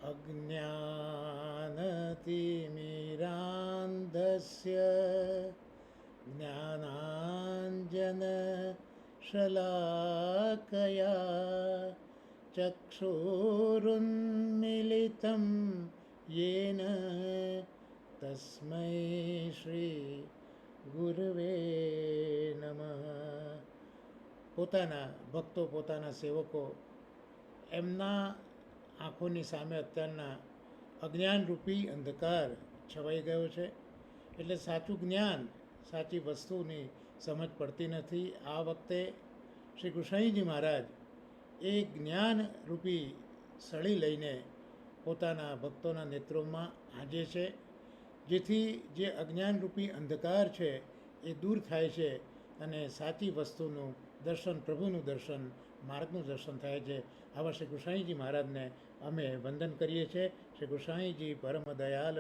अज्ञानतिमिरान्धस्य ज्ञानाञ्जनशलाकया चक्षुरुन्मिलितं येन तस्मै श्रीगुरवे नमः. પોતાના ભક્તો, પોતાના સેવકો, એમના આંખોની સામે અત્યારના અજ્ઞાનરૂપી અંધકાર છવાઈ ગયો છે. એટલે સાચું જ્ઞાન, સાચી વસ્તુની સમજ પડતી નથી. આ વખતે શ્રી કૃષ્ણજી મહારાજ એ જ્ઞાનરૂપી સળી લઈને પોતાના ભક્તોના નેત્રોમાં આંજે છે, જેથી જે અજ્ઞાનરૂપી અંધકાર છે એ દૂર થાય છે અને સાચી વસ્તુનું દર્શન, પ્રભુનું દર્શન, માર્ગનું દર્શન થાય છે. આવા શ્રી કૃષ્ણજી મહારાજને અમે વંદન કરીએ છીએ. શ્રી કૃષ્ણજી પરમ દયાલ.